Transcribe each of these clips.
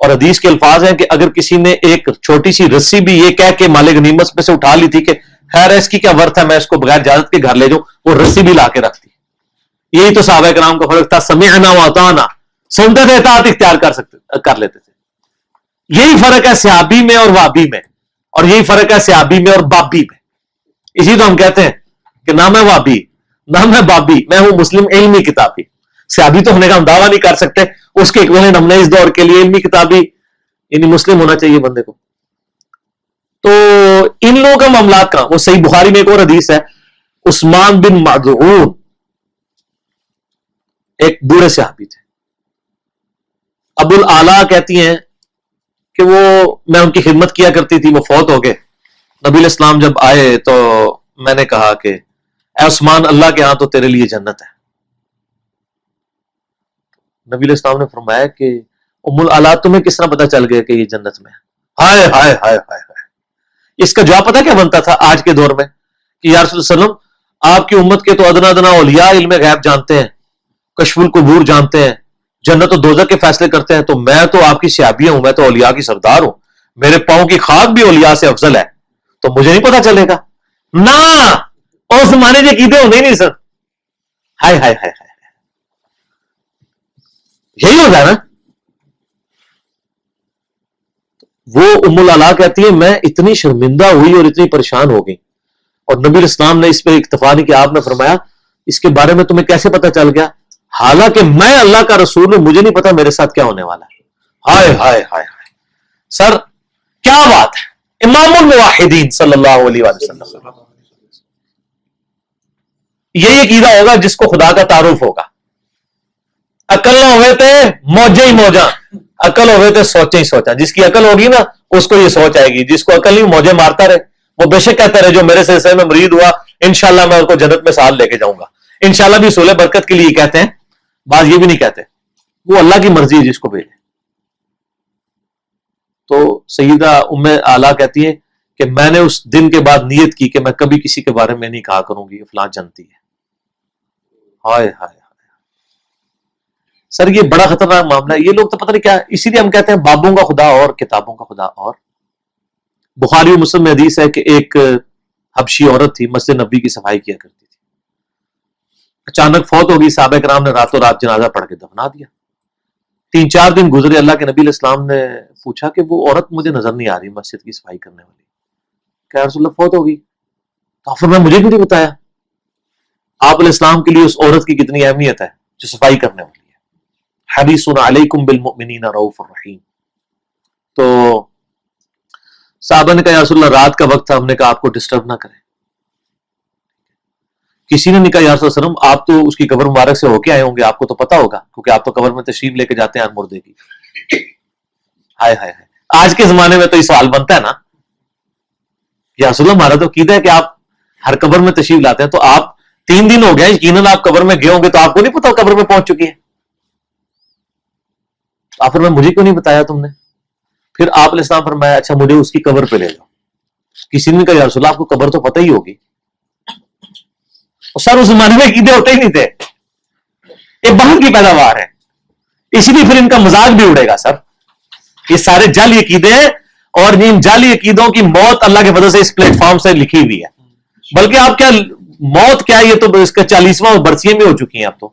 اور حدیث کے الفاظ ہیں کہ اگر کسی نے ایک چھوٹی سی رسی بھی یہ کہہ کے مال غنیمت میں سے اٹھا لی تھی کہ خیر ہے اس کی کیا ورت ہے، میں اس کو بغیر اجازت کے گھر لے جاؤں، وہ رسی بھی لا کے رکھتی. یہی تو صحابہ کرام کا فرق تھا، سمعنا واطعنا، سنتے تھے اطاعت اختیار کر لیتے تھے. یہی فرق ہے صحابی میں اور وابی میں، اور یہی فرق ہے صحابی میں اور بابی میں. اسی تو ہم کہتے ہیں کہ نہ میں وابی نہ میں بابی، میں ہوں مسلم علمی کتابی. صحابی تو ہونے کا ہم دعویٰ نہیں کر سکتے، اس کے ایکویلنٹ ہم نے اس دور کے لیے علمی کتابی یعنی مسلم ہونا چاہیے بندے کو. تو ان لوگوں کا معاملات کا وہ صحیح بخاری میں ایک اور حدیث ہے، عثمان بن مظعون ایک بوڑھے صحابی تھے. ابو الاعلیٰ کہتی ہیں کہ وہ میں ان کی خدمت کیا کرتی تھی، وہ فوت ہو گئے. نبی علیہ السلام جب آئے تو میں نے کہا کہ اے عثمان، اللہ کے ہاں تو تیرے لیے جنت ہے. نبی علیہ السلام نے فرمایا کہ ام الاعلیٰ تمہیں کس طرح پتا چل گیا کہ یہ جنت میں ہے؟ ہائے ہائے ہائے ہائے ہائے. اس کا جواب پتا کیا بنتا تھا آج کے دور میں کہ یا رسول اللہ علیہ وسلم، آپ کی امت کے تو ادنا ادنا اولیاء علم غیب جانتے ہیں، کشف القبور جانتے ہیں، جنت و دوزخ کے فیصلے کرتے ہیں، تو میں تو آپ کی صحابیہ ہوں، میں تو اولیاء کی سردار ہوں، میرے پاؤں کی خاک بھی اولیاء سے افضل ہے، تو مجھے نہیں پتا چلے گا؟ نہ اور زمانے کے عقیدے ہونے ہی نہیں سر. ہائے ہائے ہائے ہائے، یہی ہوتا ہے نا. وہ ام الاعلیٰ کہتی ہے میں اتنی شرمندہ ہوئی اور اتنی پریشان ہو گئی، اور نبی علیہ السلام نے اس پہ اکتفا نہیں کیا. آپ نے فرمایا اس کے بارے میں تمہیں کیسے پتا چل گیا؟ حالانکہ میں اللہ کا رسول ہوں، مجھے نہیں پتا میرے ساتھ کیا ہونے والا ہے. ہائے ہائے ہائے ہائے سر، کیا بات ہے. امام الموحدین صلی اللہ علیہ وسلم، یہی عقیدہ ہوگا جس کو خدا کا تعارف ہوگا. عقل نہ ہوئے تھے موجے ہی موجاں، عقل ہوئے تھے سوچے ہی سوچا. جس کی عقل ہوگی نا اس کو یہ سوچ آئے گی، جس کو عقل نہیں موجے مارتا رہے. وہ بے شک کہتا رہے جو میرے سلسلے میں مرید ہوا انشاءاللہ میں اس کو جنت میں ساتھ لے کے جاؤں گا. انشاءاللہ بھی صلح برکت کے لیے کہتے ہیں، بعض یہ بھی نہیں کہتے. وہ اللہ کی مرضی ہے جس کو بھیجے. تو سیدہ ام اعلیٰ کہتی ہے کہ میں نے اس دن کے بعد نیت کی کہ میں کبھی کسی کے بارے میں نہیں کہا کروں گی فلاں جنتی ہے. ہائے ہائے سر، یہ بڑا خطرناک معاملہ ہے. یہ لوگ تو پتہ نہیں کیا، اسی لیے ہم کہتے ہیں بابوں کا خدا اور کتابوں کا خدا اور. بخاری و مسلم میں حدیث ہے کہ ایک حبشی عورت تھی، مسجد نبی کی صفائی کیا کرتی تھی. اچانک فوت ہو گئی. صحابہ کرام نے راتوں رات جنازہ پڑھ کے دفنا دیا. 3-4 دن گزرے، اللہ کے نبی علیہ السلام نے پوچھا کہ وہ عورت مجھے نظر نہیں آ رہی مسجد کی صفائی کرنے والی، کہ رسول اللہ فوت ہو گئی. تو پھر میں مجھے کیوں نہیں بتایا؟ آپ علیہ السلام کے لیے اس عورت کی کتنی اہمیت ہے جو صفائی کرنے والی ہے. حریص علیکم بالمؤمنین رؤوف الرحیم. تو صحابہ نے کہا یا رسول اللہ رات کا وقت تھا، ہم نے کہا آپ کو ڈسٹرب نہ کریں. کسی نے نہیں کہا یا رسول اللہ وسلم آپ تو اس کی قبر مبارک سے ہو کے آئے ہوں گے، آپ کو تو پتا ہوگا کیونکہ آپ تو قبر میں تشریف لے کے جاتے ہیں مردے کی. ہائے ہائے ہائے، آج کے زمانے میں تو یہ سوال بنتا ہے نا، یا رسول اللہ ہمارا تو عقیدہ ہے کہ آپ ہر قبر میں تشریف لاتے ہیں، تو آپ 3 دن ہو گئے یقیناً آپ قبر میں گئے ہوں گے، تو آپ کو نہیں پتا قبر میں پہنچ چکی ہے. آخر میں مجھے کیوں نہیں بتایا تم نے؟ پھر آپ علیہ السلام فرمایا اچھا مجھے اس کی قبر پہ لے جاؤ. کسی نے کہا یا رسول اللہ آپ کو قبر تو پتہ ہی ہوگی. سر اس زمانے میں عقیدے ہوتے ہی نہیں تھے، یہ باہر کی پیداوار ہے، اسی لیے پھر ان کا مزاق بھی اڑے گا. سر یہ سارے جعلی عقیدے ہیں، اور ان جعلی عقیدوں کی موت اللہ کے فضل سے اس پلیٹ فارم سے لکھی ہوئی ہے. بلکہ آپ کیا موت کیا، یہ تو اس کا 40واں برسیاں بھی ہو چکی ہیں اب تو.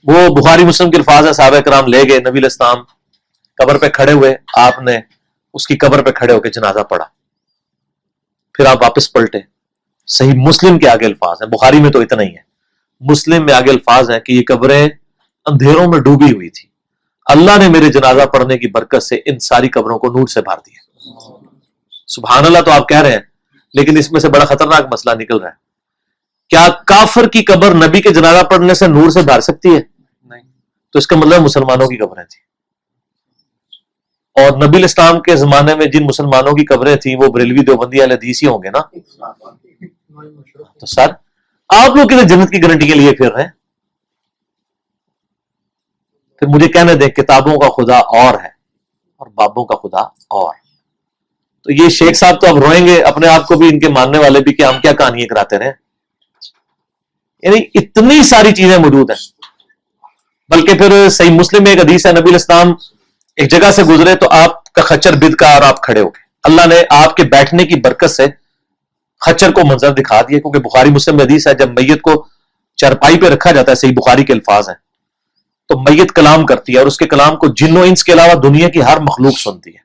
وہ بخاری مسلم کے الفاظ ہے، صحابہ کرام لے گئے، نبی علیہ السلام قبر پہ کھڑے ہوئے، آپ نے اس کی قبر پہ کھڑے ہو کے جنازہ پڑھا. پھر آپ واپس پلٹے. صحیح مسلم کے آگے الفاظ ہیں، بخاری میں تو اتنا ہی ہے، مسلم میں آگے الفاظ ہیں کہ یہ قبریں اندھیروں میں ڈوبی ہوئی تھی، اللہ نے میرے جنازہ پڑھنے کی برکت سے ان ساری قبروں کو نور سے بھر دیا. سبحان اللہ تو آپ کہہ رہے ہیں، لیکن اس میں سے بڑا خطرناک مسئلہ نکل رہا ہے. کیا کافر کی قبر نبی کے جنازہ پڑھنے سے نور سے بھر سکتی ہے؟ نہیں. تو اس کا مطلب مسلمانوں کی قبریں تھیں، اور نبی الاسلام کے زمانے میں جن مسلمانوں کی قبریں تھیں وہ بریلوی دیوبندی اہل حدیث ہی ہوں گے نا. تو سر آپ لوگ کتنے جنت کی گارنٹی کے لیے پھر رہے ہیں؟ پھر مجھے کہنے دیں کتابوں کا خدا اور ہے اور بابوں کا خدا اور. تو یہ شیخ صاحب تو اب روئیں گے اپنے آپ کو بھی، ان کے ماننے والے بھی، کہ ہم کیا کہانیاں کراتے رہے. یعنی اتنی ساری چیزیں موجود ہیں. بلکہ پھر صحیح مسلم میں ایک حدیث ہے، نبی الاسلام ایک جگہ سے گزرے تو آپ کا خچر بد کا اور آپ کھڑے ہو گئے. اللہ نے آپ کے بیٹھنے کی برکت سے خچر کو منظر دکھا دیا, کیونکہ بخاری مسلم میں حدیث ہے جب میت کو چرپائی پہ رکھا جاتا ہے, صحیح بخاری کے الفاظ ہیں, تو میت کلام کرتی ہے اور اس کے کلام کو جن و انس کے علاوہ دنیا کی ہر مخلوق سنتی ہے.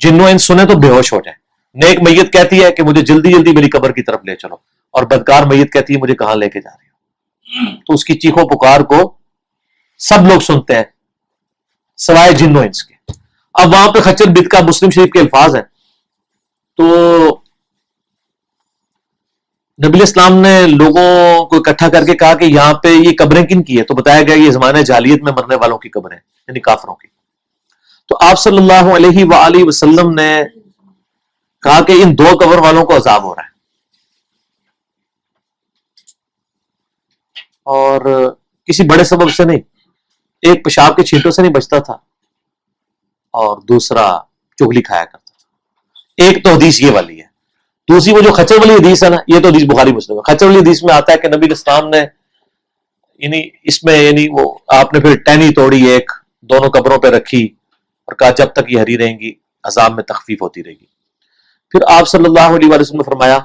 جن و انس سنے تو بے ہوش ہو جائیں. نیک میت کہتی ہے کہ مجھے جلدی جلدی میری قبر کی طرف لے چلو, اور بدکار میت کہتی ہے مجھے کہاں لے کے جا رہی ہو. تو اس کی چیخو پکار کو سب لوگ سنتے ہیں سوائے جن و انس کے. اب وہاں پہ خچر بد کا مسلم شریف کے الفاظ ہیں. تو نبی اسلام نے لوگوں کو اکٹھا کر کے کہا کہ یہاں پہ یہ قبریں کن کی ہے, تو بتایا گیا یہ زمانہ جاہلیت میں مرنے والوں کی قبریں, یعنی کافروں کی. تو آپ صلی اللہ علیہ وآلہ وسلم نے کہا کہ ان دو قبر والوں کو عذاب ہو رہا ہے, اور کسی بڑے سبب سے نہیں, ایک پیشاب کے چھینٹوں سے نہیں بچتا تھا اور دوسرا چغلی کھایا کرتا تھا. ایک تو حدیث یہ والی ہے. دوسری وہ جو خچر والی حدیث ہے نا, یہ تو حدیث بخاری مسلم ہے. خچر والی حدیث میں آتا ہے کہ نبی اسلام نے اس میں وہ آپ نے پھر ٹہنی توڑی, ایک دونوں قبروں پہ رکھی اور کہا جب تک یہ ہری رہیں گی عذاب میں تخفیف ہوتی رہے گی. پھر آپ صلی اللہ علیہ وسلم نے فرمایا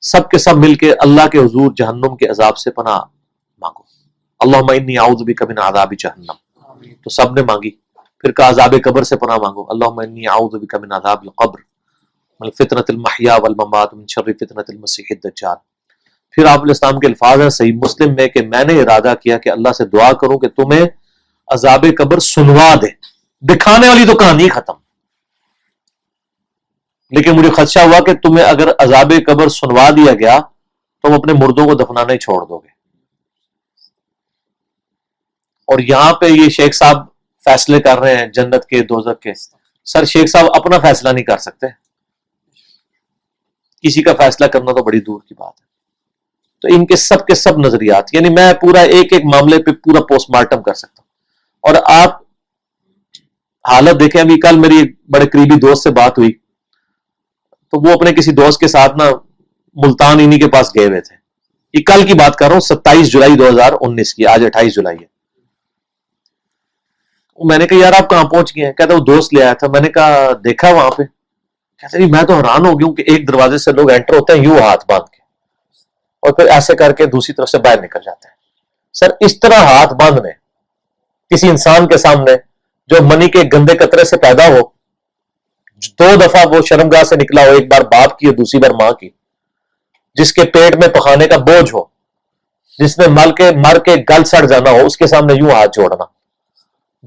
سب کے سب مل کے اللہ کے حضور جہنم کے عذاب سے پناہ مانگو, اللہم انی اعوذ بک من عذاب جہنم. تو سب نے مانگی. پھر کہا عذاب قبر سے پناہ مانگو, اللہم انی اعوذ بک من عذاب القبر من فتنۃ المحیا والممات من شر فتنۃ المسیح الدجال. پھر آپ علیہ السلام کے الفاظ ہیں صحیح مسلم میں کہ میں نے ارادہ کیا کہ اللہ سے دعا کروں کہ تمہیں عذاب قبر سنوا دے. دکھانے والی تو کہانی ختم, لیکن مجھے خدشہ ہوا کہ تمہیں اگر عذاب قبر سنوا دیا گیا تو تم اپنے مردوں کو دفنانا ہی چھوڑ دو گے. اور یہاں پہ یہ شیخ صاحب فیصلے کر رہے ہیں جنت کے دوزخ کے. سر شیخ صاحب اپنا فیصلہ نہیں کر سکتے, کسی کا فیصلہ کرنا تو بڑی دور کی بات ہے. تو ان کے سب نظریات, یعنی میں پورا ایک ایک معاملے پہ پورا پوسٹ مارٹم کر سکتا ہوں. اور آپ حالت دیکھیں, ابھی کل میری ایک بڑے قریبی دوست سے بات ہوئی, تو وہ اپنے کسی دوست کے ساتھ نا ملتان انہی کے پاس گئے ہوئے تھے. یہ کل کی بات کر رہا ہوں, 27 جولائی 2019 کی, آج 28 جولائی ہے. میں نے کہا یار آپ کہاں پہنچ گئے ہیں؟ کہتا وہ دوست لے آیا تھا. میں نے کہا دیکھا وہاں پہ؟ کہتا جی میں تو حیران ہو گیا ہوں کہ ایک دروازے سے لوگ انٹر ہوتے ہیں یوں ہاتھ باندھ کے, اور پھر ایسے کر کے دوسری طرف سے باہر نکل جاتے ہیں. سر اس طرح ہاتھ باندھنے کسی انسان کے سامنے جو منی کے گندے قطرے سے پیدا ہو, 2 دفعہ وہ شرمگاہ سے نکلا ہو, ایک بار باپ کی اور دوسری بار ماں کی, جس کے پیٹ میں پخانے کا بوجھ ہو, جس نے مر کے گل سڑ جانا ہو, اس کے سامنے یوں ہاتھ جوڑنا.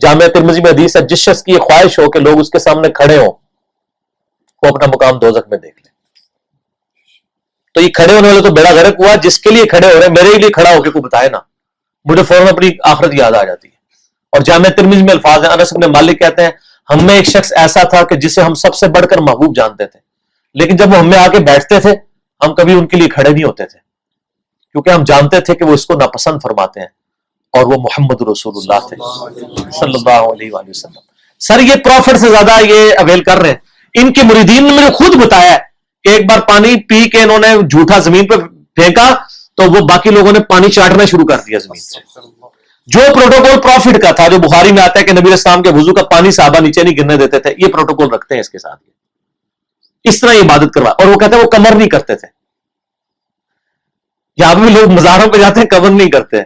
جامعہ ترمذی میں حدیث ہے جس شخص کی یہ خواہش ہو کہ لوگ اس کے سامنے کھڑے ہوں وہ اپنا مقام دوزخ میں دیکھ لے. تو یہ کھڑے ہونے والے تو بیڑا غرق ہوا, جس کے لیے کھڑے ہو رہے ہیں میرے لیے کھڑا ہو کے کوئی بتائے نا, مجھے فوراً اپنی آخرت یاد آ جاتی ہے. اور جامعہ ترمذی میں الفاظ ہیں, انس بن مالک کہتے ہیں ہم میں ایک شخص ایسا تھا کہ جسے ہم سب سے بڑھ کر محبوب جانتے تھے, لیکن جب وہ ہم میں آ کے بیٹھتے تھے ہم کبھی ان کے لیے کھڑے نہیں ہوتے تھے, کیونکہ ہم جانتے تھے کہ وہ اس کو ناپسند فرماتے ہیں, اور وہ محمد رسول اللہ تھے صلی اللہ علیہ وآلہ وسلم. سر یہ پروفٹ سے زیادہ یہ اویل کر رہے ہیں. ان کے مریدین نے مجھے خود بتایا ہے کہ ایک بار پانی پی کے انہوں نے جھوٹا زمین پہ پھینکا تو وہ باقی لوگوں نے پانی چاٹنا شروع کر دیا زمین سے. جو پروٹوکول پروفٹ کا تھا, جو بخاری میں آتا ہے کہ نبی اسلام کے وضو کا پانی صحابہ نیچے نہیں گرنے دیتے تھے, یہ پروٹوکول رکھتے ہیں اس کے ساتھ. اس طرح عبادت کروا, اور وہ کہتے ہیں وہ کمر نہیں کرتے تھے. یہاں بھی لوگ مزاروں پہ جاتے ہیں کمر نہیں کرتے,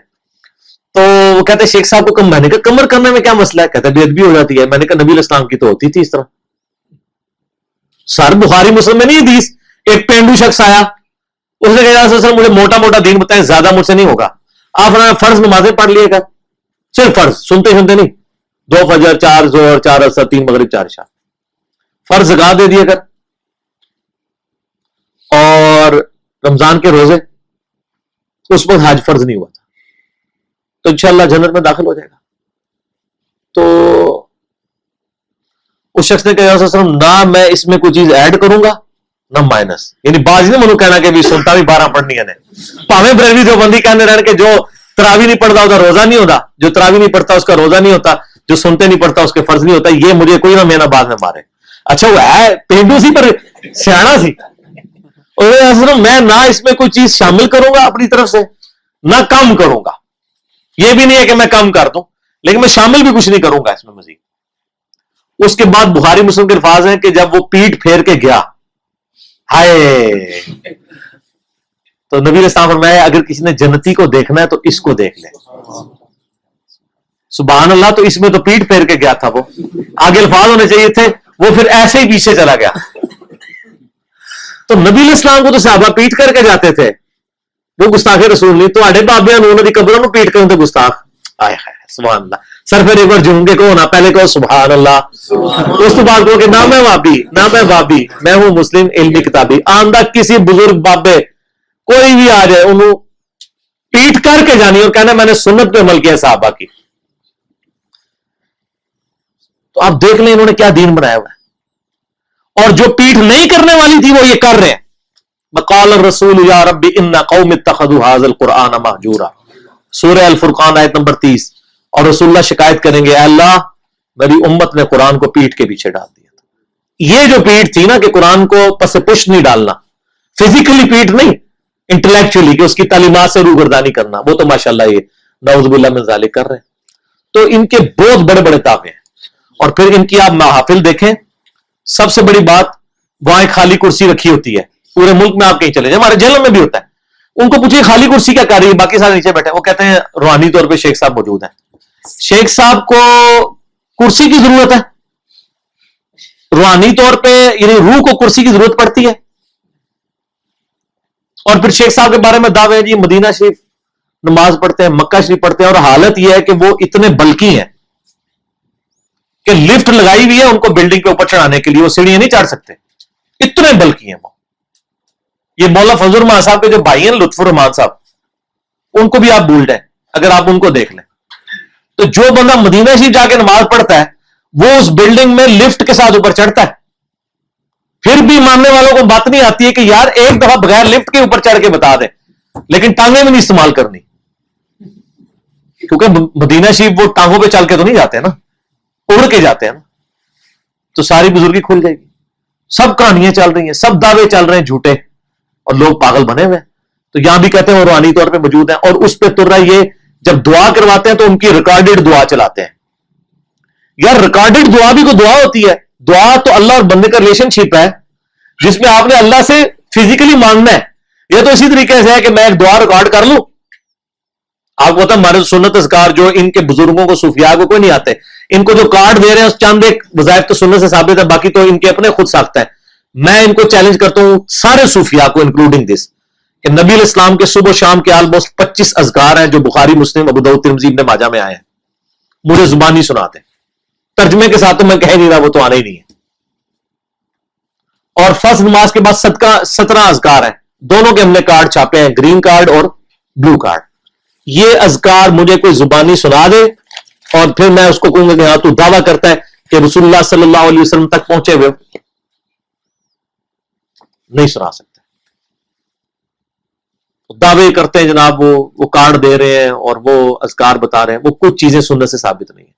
تو وہ کہتے ہیں شیخ صاحب کو میں نے کہا کمر کرنے میں کیا مسئلہ ہے؟ کہتے ہیں بے ادبی ہو جاتی ہے. میں نے کہا نبی اسلام کی تو ہوتی تھی اس طرح. سر بخاری مسلم میں نہیں حدیث, ایک پینڈو شخص آیا, اس نے کہا سر مجھے موٹا موٹا دین بتائیں, زیادہ مجھ سے نہیں ہوگا. آپ نے فرض نمازیں پڑھ لیے گا, صرف فرض, سنتے نہیں, 2 فجر 4 ظہر 4 عصر 3 مغرب 4 عشاء, فرض زکات دے دیے کر, اور رمضان کے روزے, اس وقت حج فرض نہیں ہوا تھا, تو انشاءاللہ جنت میں داخل ہو جائے گا. تو اس شخص نے کہا نہ میں اس میں کوئی چیز ایڈ کروں گا نہ مائنس, یعنی باز نہیں منو کہنا کہ بھی سنتا بھی 12 پڑھنی ہے, پاویں بریلوی دیوبندی کہنے رہن کہ جو تراوی نہیں پڑھتا اس کا روزہ نہیں ہوتا, جو تراوی نہیں پڑھتا اس کا روزہ نہیں ہوتا, جو سنتے نہیں پڑھتا اس کے فرض نہیں ہوتا. یہ مجھے کوئی نہ مینا بعد میں مارے. اچھا وہ ہے پینڈو سی پر سیاڑا سی, میں نہ اس میں کوئی چیز شامل کروں گا اپنی طرف سے نہ کم کروں گا. یہ بھی نہیں ہے کہ میں کم کر دوں, لیکن میں شامل بھی کچھ نہیں کروں گا اس میں مزید. اس کے بعد بخاری مسلم کے الفاظ ہیں کہ جب وہ پیٹ پھیر کے گیا، ہائے، تو نبی علیہ السلام فرمایا اگر کسی نے جنتی کو دیکھنا ہے تو اس کو دیکھ لے. سبحان اللہ. تو اس میں تو پیٹ پھیر کے گیا تھا، وہ آگے الفاظ ہونے چاہیے تھے، وہ پھر ایسے ہی پیچھے چلا گیا. تو نبی علیہ السلام کو تو صحابہ پیٹ کر کے جاتے تھے، وہ گستاخ رسول نہیں. تو آڈے بابے انہوں نے قبروں میں پیٹ کرتے گستاخ. آئے سبحان اللہ. سر پھر ایک بار جھوم کے کہو نا، پہلے کہو سبحان اللہ، اس کے بعد کہو کہ نہ میں وابی نہ میں وابی، میں ہوں مسلم علمی کتابی. آمدہ کسی بزرگ بابے کوئی بھی آ جائے، انہوں پیٹ کر کے جانی اور کہنا میں نے سنت پہ عمل کیا صحابہ کی. تو آپ دیکھ لیں انہوں نے کیا دین بنایا ہوا ہے. اور جو پیٹ نہیں کرنے والی تھی وہ یہ کر رہے ہیں. وقال الرسول یا رب ان قوم اتخذوا هذا القرآن مہجورا، سورہ الفرقان آیت نمبر 30. اور رسول اللہ شکایت کریں گے، اے اللہ میری امت نے قرآن کو پیٹ کے پیچھے ڈال دیا تھا. یہ جو پیٹ تھی نا کہ قرآن کو پس پش نہیں ڈالنا، فزیکلی پیٹ نہیں، انٹلیکچولی کہ اس کی تعلیمات سے روگردانی کرنا، وہ تو ماشاءاللہ یہ نعوذ باللہ من ذالک کر رہے ہیں. تو ان کے بہت بڑے بڑے دعوے ہیں. اور پھر ان کی آپ محافل دیکھیں، سب سے بڑی بات وہاں ایک خالی کرسی رکھی ہوتی ہے. پورے ملک میں آپ کہیں چلے جائیں، ہمارے جیلوں میں بھی ہوتا ہے. ان کو پوچھیں خالی کرسی کیا کر رہی ہے، باقی سارے نیچے بیٹھے. وہ کہتے ہیں روحانی طور پہ شیخ صاحب موجود ہیں. شیخ صاحب کو کرسی کی ضرورت ہے؟ روحانی طور پہ یعنی روح کو کرسی کی ضرورت پڑتی ہے. اور پھر شیخ صاحب کے بارے میں دعوے ہیں جی مدینہ شریف نماز پڑھتے ہیں، مکہ شریف پڑھتے ہیں. اور حالت یہ ہے کہ وہ اتنے بلکی ہیں کہ لفٹ لگائی ہوئی ہے ان کو بلڈنگ کے اوپر چڑھانے کے لیے، وہ سیڑھیاں نہیں چڑھ سکتے، اتنے بلکی ہیں وہ. یہ مولا فضل الرحمان صاحب کے جو بھائی ہیں لطف الرحمان صاحب، ان کو بھی آپ بھول جائیں اگر آپ ان کو دیکھ لیں. تو جو بندہ مدینہ شریف جا کے نماز پڑھتا ہے وہ اس بلڈنگ میں لفٹ کے ساتھ اوپر چڑھتا ہے. پھر بھی ماننے والوں کو بات نہیں آتی ہے کہ یار ایک دفعہ بغیر لفٹ کے اوپر چڑھ کے بتا دیں، لیکن ٹانگیں بھی نہیں استعمال کرنی، کیونکہ مدینہ شریف وہ ٹانگوں پہ چل کے تو نہیں جاتے نا، اڑ کے جاتے ہیں نا. تو ساری بزرگی کھل جائے گی. سب کہانیاں چل رہی ہیں، سب دعوے چل رہے ہیں جھوٹے، اور لوگ پاگل بنے ہوئے ہیں. تو یہاں بھی کہتے ہیں وہ روحانی طور پہ موجود ہیں. اور اس پہ تر رہا یہ جب دعا کرواتے ہیں تو ان کی ریکارڈڈ دعا چلاتے ہیں. یار ریکارڈڈ دعا بھی کوئی دعا ہوتی ہے؟ دعا تو اللہ اور بندے کا ریلیشن شپ ہے جس میں آپ نے اللہ سے فزیکلی مانگنا ہے. یہ تو اسی طریقے سے ہے کہ میں ایک دعا ریکارڈ کر لوں. آپ کو پتا ہمارے سنت اذکار جو ان کے بزرگوں کو صوفیاء کو کوئی نہیں آتے، ان کو جو کارڈ دے رہے ہیں چند ایک وظائف تو سنت سے ثابت ہے، باقی تو ان کے اپنے خود ساختہ ہے. میں ان کو چیلنج کرتا ہوں سارے صوفیاء کو انکلوڈنگ دس کہ نبی علیہ السلام کے صبح و شام کے آلموسٹ 25 اذکار ہیں جو بخاری مسلم ابو داؤد ترمذی ابن ماجہ میں آئے ہیں. مجھے زبانی سناتے ترجمے کے ساتھ تو میں کہہ نہیں رہا، وہ تو آنے ہی نہیں ہے. اور فرض نماز کے بعد 17 اذکار ہیں، دونوں کے ہم نے کارڈ چھاپے ہیں، گرین کارڈ اور بلو کارڈ. یہ اذکار مجھے کوئی زبانی سنا دے اور پھر میں اس کو کہوں گا کہ ہاں تو دعویٰ کرتا ہے کہ رسول اللہ صلی اللہ علیہ وسلم تک پہنچے ہوئے، نہیں سنا سکتے. دعوے کرتے ہیں جناب وہ کارڈ دے رہے ہیں اور وہ اذکار بتا رہے ہیں، وہ کچھ چیزیں سنت سے ثابت نہیں ہیں.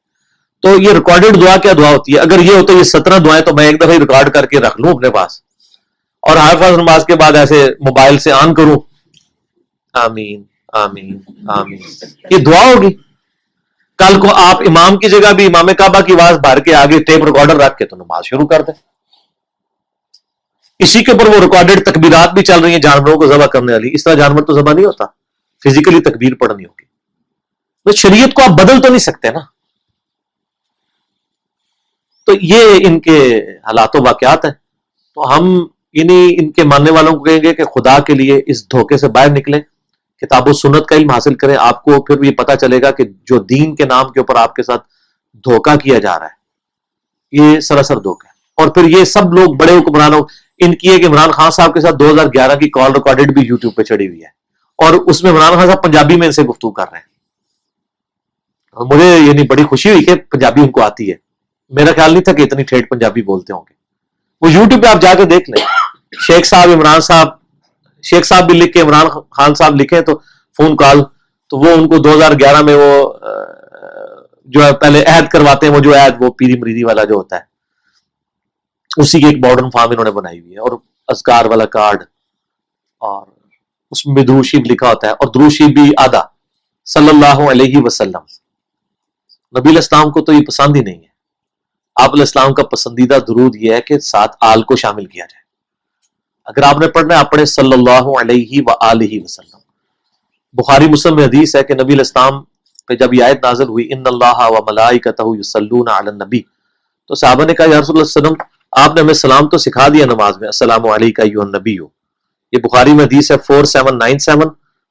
تو یہ ریکارڈڈ دعا کیا دعا ہوتی ہے؟ اگر یہ ہوتا ہے یہ 17 دعائیں تو میں ایک دفعہ ریکارڈ کر کے رکھ لوں اپنے پاس اور ہر فرض نماز کے بعد ایسے موبائل سے آن کروں، آمین آمین آمین، یہ دعا ہوگی. کل کو آپ امام کی جگہ بھی امام کعبہ کی آواز بھر کے آگے ٹیپ ریکارڈر رکھ کے تو نماز شروع کر دیں. اسی کے اوپر وہ ریکارڈڈ تکبیرات بھی چل رہی ہیں جانوروں کو ذبح کرنے والی. اس طرح جانور تو ذبح نہیں ہوتا، فزیکلی تکبیر پڑھنی ہوگی. تو شریعت کو آپ بدل تو نہیں سکتے نا. تو یہ ان کے حالات و واقعات ہیں. تو ہم یعنی ان کے ماننے والوں کو کہیں گے کہ خدا کے لیے اس دھوکے سے باہر نکلیں، کتاب و سنت کا علم حاصل کریں. آپ کو پھر یہ پتا چلے گا کہ جو دین کے نام کے اوپر آپ کے ساتھ دھوکہ کیا جا رہا ہے یہ سراسر دھوکہ ہے. اور پھر یہ سب لوگ بڑے حکمرانوں ان کی ہے کہ عمران خان صاحب کے ساتھ 2011 کی کال ریکارڈڈ بھی یوٹیوب پہ چڑھی ہوئی ہے اور اس میں عمران خان صاحب پنجابی میں ان سے گفتگو کر رہے ہیں. مجھے یعنی بڑی خوشی ہوئی کہ پنجابی ان کو آتی ہے. میرا خیال نہیں تھا کہ اتنی ٹھیٹ پنجابی بولتے ہوں گے. وہ یوٹیوب پہ آپ جا کے دیکھ لیں. شیخ صاحب عمران صاحب، شیخ صاحب بھی لکھ کے عمران خان صاحب لکھے تو فون کال، تو وہ ان کو 2011 میں وہ جو ہے پہلے عہد کرواتے ہیں، وہ جو عہد وہ پیری مریدی والا جو ہوتا ہے اسی کی ایک ماڈرن فارم انہوں نے بنائی ہوئی ہے اور اذکار والا کارڈ اور اس میں درود شریف لکھا ہوتا ہے اور درود شریف بھی آدھا صلی اللہ علیہ وسلم. نبی علیہ السلام کو تو یہ پسند ہی نہیں ہے. آپ علیہ السلام کا پسندیدہ درود یہ ہے کہ ساتھ آل کو شامل کیا جائے. اگر آپ نے پڑھنا ہے آپ پڑھیں صلی اللہ علیہ وآلہ وسلم. بخاری مسلم میں حدیث ہے کہ نبی علیہ السلام پہ جب یہ آیت نازل ہوئی ان اللہ و ملائکتہ یصلون علی النبی، تو صحابہ نے کہا یا رسول اللہ صلی اللہ علیہ وسلم آپ نے ہمیں سلام تو سکھا دیا نماز میں، السلام علیکہ ایھا النبی. یہ بخاری میں حدیث ہے 4797،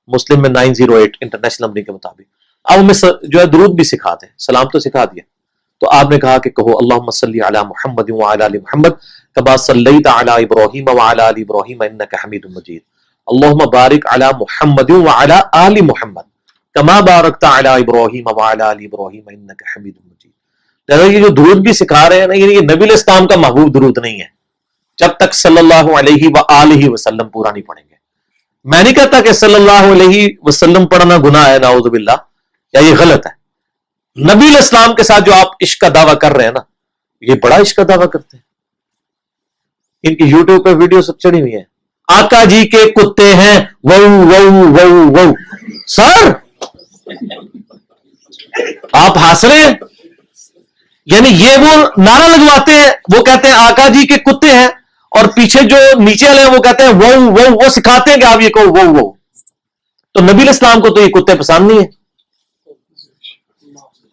مسلم میں 908 انٹرنیشنل نمبر کے مطابق. اب ہمیں جو ہے درود بھی سکھا دیں، سلام تو سکھا دیا. تو آپ نے کہا کہ کہو اللہم صلی علی محمد وعلی آل محمد کما صلیت علی ابراہیم وعلی آل ابراہیم انک حمید مجید. اللہم بارک علی محمد وعلی آل محمد کما بارکت علی ابراہیم وعلی آل ابراہیم انک حمید مجید. لہذا یہ جو درود بھی سکھا رہے ہیں نا، یہ نبی علیہ السلام کا محبوب درود نہیں ہے جب تک صلی اللہ علیہ وآلہ وسلم پورا نہیں پڑھیں گے. میں نہیں کہتا کہ صلی اللہ علیہ وسلم پڑھنا گناہ ہے، نعوذ باللہ، یا یہ غلط ہے. نبی علیہ السلام کے ساتھ جو آپ عشق کا دعویٰ کر رہے ہیں نا، یہ بڑا عشق کا دعویٰ کرتے ہیں. ان کی یوٹیوب پہ ویڈیو سب چڑھی ہوئی ہیں، آقا جی کے کتے ہیں وو وو وو وو. سر آپ ہنس رہے ہیں، یعنی یہ وہ نعرہ لگواتے ہیں، وہ کہتے ہیں آقا جی کے کتے ہیں، اور پیچھے جو نیچے والے ہیں وہ کہتے ہیں وو وو، وہ سکھاتے ہیں کہ آپ یہ کہو وو وو. تو نبی علیہ السلام کو تو یہ کتے پسند نہیں ہے.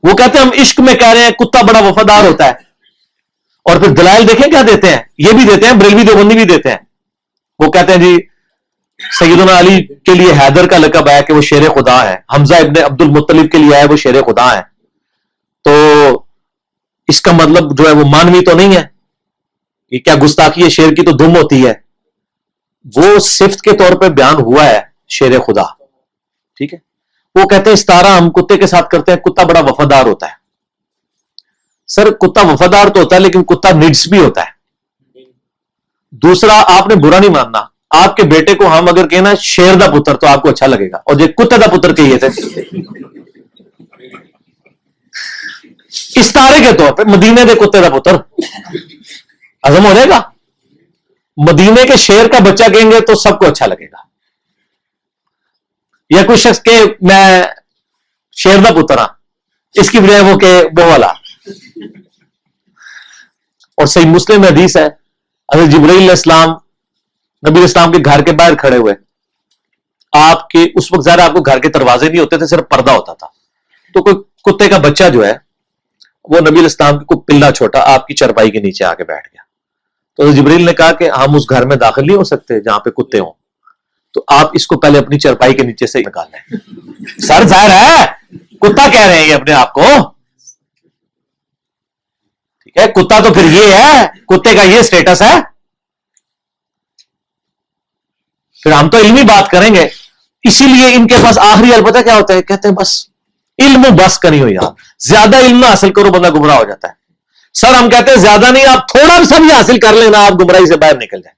وہ کہتے ہیں ہم عشق میں کہہ رہے ہیں کتا بڑا وفادار ہوتا ہے. اور پھر دلائل دیکھیں کیا دیتے ہیں، یہ بھی دیتے ہیں، بریلوی دیوبندی بھی دیتے ہیں. وہ کہتے ہیں جی سیدنا علی کے لیے حیدر کا لقب ہے کہ وہ شیر خدا ہے، حمزہ ابن عبد المطلب کے لیے ہے وہ شیر خدا ہے. تو اس کا مطلب جو ہے وہ مانوی تو نہیں ہے. یہ کیا گستاخی ہے، شیر کی تو دم ہوتی ہے. وہ صفت کے طور پہ بیان ہوا ہے شیر خدا، ٹھیک ہے. وہ کہتے ہیں استعارہ ہم کتے کے ساتھ کرتے ہیں، کتا بڑا وفادار ہوتا ہے. سر کتا وفادار تو ہوتا ہے لیکن کتا نڈس بھی ہوتا ہے. دوسرا آپ نے برا نہیں ماننا، آپ کے بیٹے کو ہم اگر کہنا شیر دا پتر تو آپ کو اچھا لگے گا، اور جو کتے دا پتر کہیے تھے استعارے کے طور پہ مدینے دے کتے دا پتر ہضم ہو جائے گا. مدینے کے شیر کا بچہ کہیں گے تو سب کو اچھا لگے گا. یا کوئی شخص کہ میں شیر دا پتر ہاں، اس کی بجائے وہ کہ وہ والا. اور صحیح مسلم میں حدیث ہے حضرت جبرائیل علیہ السلام نبی علیہ السلام کے گھر کے باہر کھڑے ہوئے. آپ کے اس وقت ظاہر آپ کو گھر کے دروازے نہیں ہوتے تھے، صرف پردہ ہوتا تھا. تو کوئی کتے کا بچہ جو ہے وہ نبی علیہ السلام کی کوئی پلا چھوٹا آپ کی چرپائی کے نیچے آ کے بیٹھ گیا. تو جبرائیل نے کہا کہ ہم اس گھر میں داخل نہیں ہو سکتے جہاں پہ کتے ہوں، تو آپ اس کو پہلے اپنی چرپائی کے نیچے سے نکال لیں. سر ظاہر ہے کتا کہہ رہے ہیں یہ اپنے آپ کو، ٹھیک ہے. کتا تو پھر یہ ہے، کتے کا یہ سٹیٹس ہے. پھر ہم تو علمی بات کریں گے. اسی لیے ان کے پاس آخری حل پتہ کیا ہوتا ہے، کہتے ہیں بس علم بس کا نہیں ہو یار، زیادہ علم نہ حاصل کرو بندہ گمراہ ہو جاتا ہے. سر ہم کہتے ہیں زیادہ نہیں، آپ تھوڑا سا بھی حاصل کر لینا آپ گمراہی سے باہر نکل جائیں.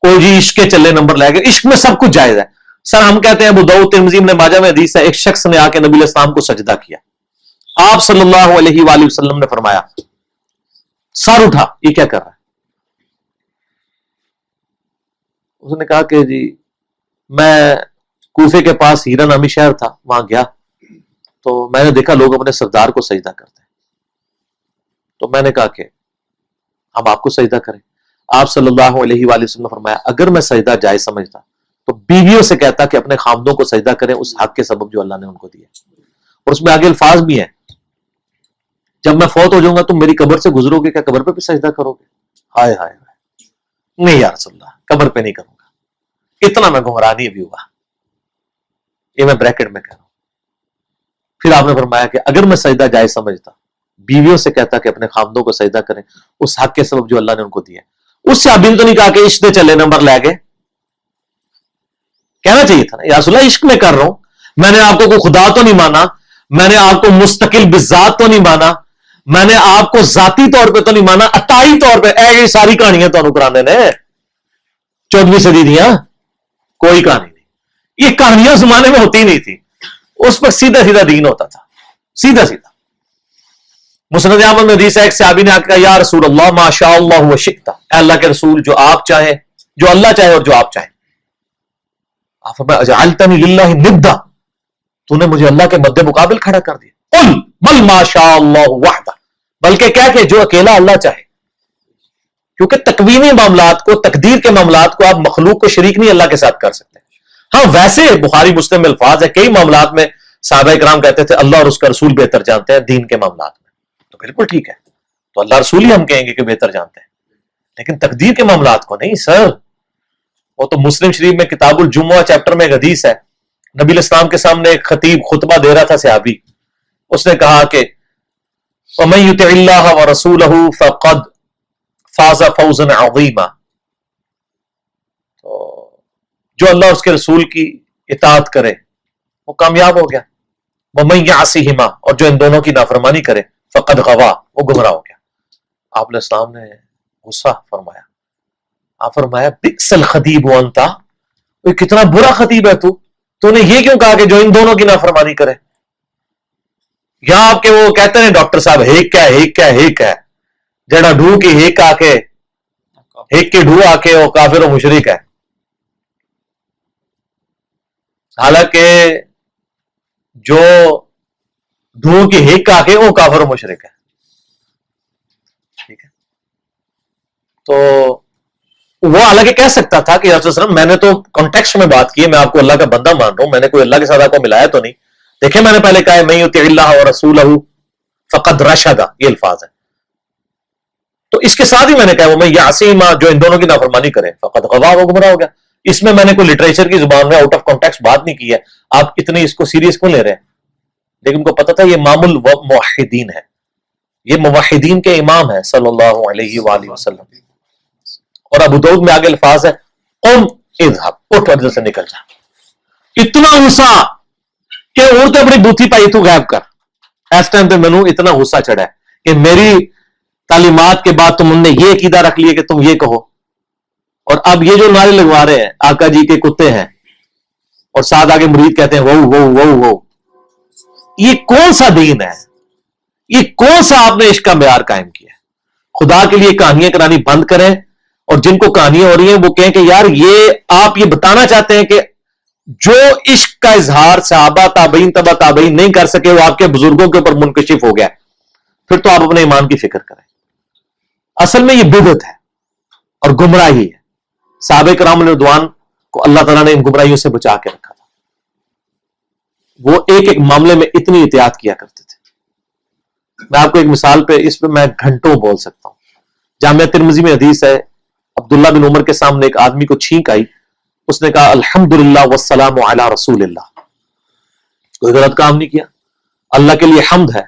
کوئی جی عشق کے چلے نمبر لے گئے، عشق میں سب کچھ جائز ہے. سر ہم کہتے ہیں ابو داؤد ترمذی نے ماجہ میں حدیث ہے ایک شخص نے آ کے نبی علیہ السلام کو سجدہ کیا. آپ صلی اللہ علیہ وآلہ وسلم نے فرمایا سر اٹھا، یہ کیا کر رہا ہے؟ اس نے کہا کہ جی میں کوفے کے پاس ہیرا نامی شہر تھا، وہاں گیا تو میں نے دیکھا لوگ اپنے سردار کو سجدہ کرتے ہیں. تو میں نے کہا کہ ہم آپ کو سجدہ کریں. آپ صلی اللہ علیہ وآلہ وسلم نے فرمایا اگر میں سجدہ جائز سمجھتا تو بیویوں سے کہتا کہ اپنے خامدوں کو سجدہ کریں اس حق کے سبب جو اللہ نے ان کو دیا. اور اس میں آگے الفاظ بھی ہیں جب میں فوت ہو جاؤں گا تم میری قبر سے گزرو گے، کیا قبر پہ بھی سجدہ کرو گے؟ ہائے ہائے ہائے، نہیں یا رسول اللہ قبر پہ نہیں کروں گا. اتنا میں گمراہ نہیں بھی ہوا، یہ میں بریکٹ میں کہہ رہا ہوں. پھر آپ نے فرمایا کہ اگر میں سجدہ جائز سمجھتا بیویوں سے کہتا کہ اپنے خامدوں کو سجدہ کریں اس حق کے سبب جو اللہ نے ان کو دیا. اس سے ابھی تو نہیں کہا کہ عشق دے چلے نمبر لے گئے. کہنا چاہیے تھا نا یا رسول اللہ عشق میں کر رہا ہوں، میں نے آپ کو کوئی خدا تو نہیں مانا، میں نے آپ کو مستقل بذات تو نہیں مانا، میں نے آپ کو ذاتی طور پہ تو نہیں مانا، عطائی طور پہ. یہ ساری کہانیاں تو کرانے نے 14ویں صدی دیا، کوئی کہانی نہیں. یہ کہانیاں زمانے میں ہوتی نہیں تھی، اس پر سیدھا سیدھا دین ہوتا تھا، سیدھا سیدھا. مسند احمد میں حدیث ہے ایک صحابی نے کہا یا رسول اللہ ما شاء اللہ و شئت، اے اللہ کے رسول جو آپ چاہیں، جو اللہ چاہے اور جو آپ چاہیں. آپ فرمایا اجعلتنی للہ ندا، تو نے مجھے اللہ کے مد مقابل کھڑا کر دیا. قل بل ما شاء اللہ وحدہ، بلکہ کیا کہ جو اکیلا اللہ چاہے. کیونکہ تکوینی معاملات کو، تقدیر کے معاملات کو آپ مخلوق کو شریک نہیں اللہ کے ساتھ کر سکتے. ہاں ویسے بخاری مسلم میں الفاظ ہے، کئی معاملات میں صحابہ کرام کہتے تھے اللہ اور اس کا رسول بہتر جانتے ہیں دین کے معاملات میں، تو بالکل ٹھیک ہے، تو اللہ رسول ہی ہم کہیں گے کہ بہتر جانتے ہیں، لیکن تقدیر کے معاملات کو نہیں سر. وہ تو مسلم شریف میں کتاب الجمعہ چیپٹر میں ایک حدیث ہے، نبی الاسلام کے سامنے ایک خطیب خطبہ دے رہا تھا صحابی، اس نے کہا کہ وَمَن يُطِعِ اللَّهَ وَرَسُولَهُ فَقَدْ فَازَ فَوْزًا عَظِيمًا، تو جو اللہ اور اس کے رسول کی اطاعت کرے وہ کامیاب ہو گیا. وَمَن يَعْصِهِمَا، اور جو ان دونوں کی نافرمانی کرے فَقَدْ غَوَا، وہ گمراہ ہو گیا. آپ علیہ السلام نے غصہ فرمایا، آپ فرمایا بئس الخطیب وانتا، کتنا برا خطیب ہے تو نے یہ کیوں کہا کہ جو ان دونوں کی نافرمانی کرے؟ یا آپ کے وہ کہتے ہیں ڈاکٹر صاحب ہیک کیا ہیک کیا ہیک ہے، جڑا ڈھو کی ہیک آ کے ہیک کے ڈھو آ کے وہ کافر و مشرک ہے. حالانکہ جو ڈھو کی ہیک آ کے وہ کافر و مشرک ہے. ٹھیک ہے، تو وہ حالانکہ کہہ سکتا تھا کہ وسلم میں نے تو کانٹیکسٹ میں بات کی ہے، میں آپ کو اللہ کا بندہ مان رہا ہوں، میں نے کوئی اللہ کے ساتھ آپ کو ملایا تو نہیں. دیکھیں میں نے پہلے کہا ہے من یطع اللہ ورسولہ فقد رشد، یہ الفاظ ہے. تو اس کے ساتھ ہی میں نے کہا ومن یعصیہما، جو ان دونوں کی نافرمانی کرے فقد غوا، وہ گمراہ ہو گیا. اس میں نے کوئی لٹریچر کی زبان میں آؤٹ آف کانٹیکسٹ بات نہیں کی ہے. آپ اتنی اس کو سیریس کیوں لے رہے ہیں؟ لیکن ان کو پتا تھا یہ امام الموحدین ہے، یہ موحدین کے امام ہے صلی اللہ علیہ وآلہ وسلم. اور ابو داؤد میں آگے الفاظ ہے قم اذهب، اٹھ ادھر سے نکل جا. اتنا غصہ کہ عورتیں اپنی بوتھی پائی تو غائب کر. اس ٹائم پہ میں اتنا غصہ چڑھا ہے کہ میری تعلیمات کے بعد تم نے یہ عقیدہ رکھ لیا کہ تم یہ کہو، اور اب یہ جو نعرے لگوا رہے ہیں آقا جی کے کتے ہیں، اور ساتھ آگے مرید کہتے ہیں وہ وہ وہ وہ. یہ کون سا دین ہے؟ یہ کون سا آپ نے عشق کا معیار قائم کیا ہے؟ خدا کے لیے کہانیاں کرانی بند کریں، اور جن کو کہانیاں ہو رہی ہیں وہ کہیں کہ یار یہ آپ یہ بتانا چاہتے ہیں کہ جو عشق کا اظہار صحابہ تابعین تبع تابعین نہیں کر سکے وہ آپ کے بزرگوں کے اوپر منکشف ہو گیا، پھر تو آپ اپنے ایمان کی فکر کریں. اصل میں یہ بدعت ہے اور گمراہی ہے. صحابہ کرام رضوان کو اللہ تعالیٰ نے ان گمراہیوں سے بچا کے رکھا تھا. وہ ایک ایک معاملے میں اتنی احتیاط کیا کرتے تھے. میں آپ کو ایک مثال پہ اس پہ میں گھنٹوں بول سکتا ہوں. جامعہ ترمذی میں حدیث ہے، عبداللہ بن عمر کے سامنے ایک آدمی کو چھینک آئی، اس نے کہا الحمدللہ والسلام علی رسول اللہ. کوئی غلط کام نہیں کیا، اللہ کے لیے حمد ہے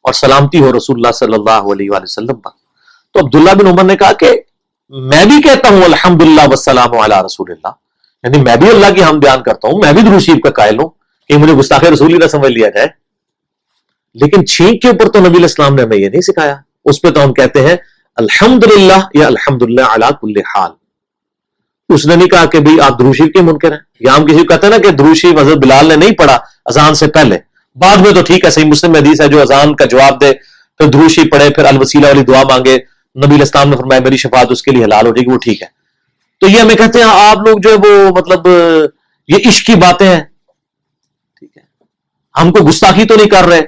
اور سلامتی ہو رسول اللہ صلی اللہ علیہ وآلہ وسلم پر. تو عبداللہ بن عمر نے کہا کہ میں بھی کہتا ہوں الحمدللہ والسلام علی رسول اللہ، یعنی میں بھی اللہ کی حمد بیان کرتا ہوں، میں بھی درود شریف کا قائل ہوں کہ مجھے گستاخ رسول ہی نہ سمجھ لیا جائے. لیکن چھینک کے اوپر تو نبی علیہ السلام نے ہمیں یہ نہیں سکھایا. اس پہ تو ہم کہتے ہیں الحمدللہ یا الحمدللہ علی کل حال. اس نے نہیں کہا کہ بھئی آپ درود شریف کے منکر ہیں. یا ہم کسی کو کہتے ہیں نا کہ درود شریف حضرت بلال نے نہیں پڑھا اذان سے پہلے، بعد میں تو ٹھیک ہے، صحیح مسلم میں حدیث ہے جو اذان کا جواب دے پھر درود شریف پڑھے پھر الوسیلہ والی دعا مانگے، نبی علیہ السلام نے فرمایا میری شفاعت اس کے لیے حلال ہو جائے گی، وہ ٹھیک ہے. تو یہ ہمیں کہتے ہیں آپ لوگ جو ہے وہ مطلب یہ عشق کی باتیں ہیں، ٹھیک ہے، ہم کو گستاخی تو نہیں کر رہے.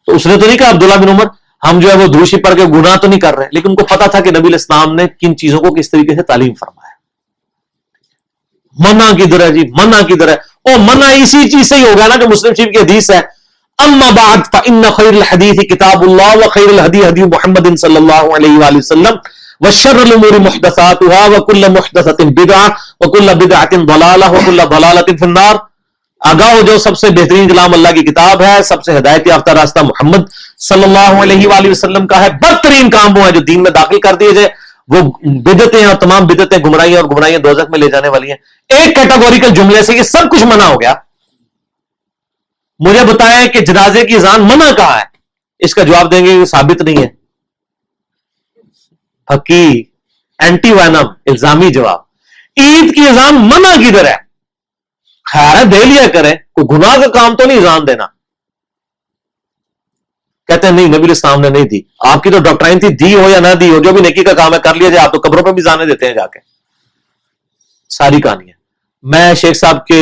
تو اس نے تو نہیں کہا عبداللہ بن عمر ہم جو ہے وہ درود شریف پڑھ کے گناہ تو نہیں کر رہے، لیکن ان کو پتا تھا کہ نبی علیہ السلام نے کن چیزوں کو کس طریقے سے تعلیم فرمایا. منع کدھر ہے جی؟ منع کدھر ہے؟ او منع اسی چیز سے ہی ہوگا نا کہ مسلم شریف کی حدیث ہے اما بعد فان خیر الحدیث کتاب اللہ وخیر الہدی ہدی محمد صلی اللہ علیہ وآلہ وسلم وشر الامور محدثاتها وكل محدثۃ بدعہ وكل بدعۃ ضلالہ وكل ضلالۃ فی النار. آگاہ ہو جو سب سے بہترین کلام اللہ کی کتاب ہے، سب سے ہدایت یافتہ راستہ محمد صلی اللہ علیہ وآلہ وسلم کا ہے، بدترین کام وہ ہے جو دین میں داخل کر دیے جائے، وہ بدعتیں اور تمام بدعتیں گمراہیاں اور گمراہیاں دوزخ میں لے جانے والی ہیں. ایک کیٹاگوریکل جملے سے یہ سب کچھ منع ہو گیا. مجھے بتائیں کہ جنازے کی اذان منع کہاں ہے؟ اس کا جواب دیں گے کہ ثابت نہیں ہے. پھکی اینٹی وینم الزامی جواب. عید کی اذان منع کدھر ہے؟ خیر ہے دے لیا کریں، کوئی گناہ کا کام تو نہیں اذان دینا. کہتے ہیں نہیں نبی علیہ السلام نے نہیں دی. آپ کی تو ڈاکٹرائن تھی دی ہو یا نہ دی ہو جو بھی نیکی کا کام ہے کر لیا جائے. آپ تو قبروں پہ بھی اذانیں دیتے ہیں جا کے. ساری کہانی ہے. میں شیخ صاحب کے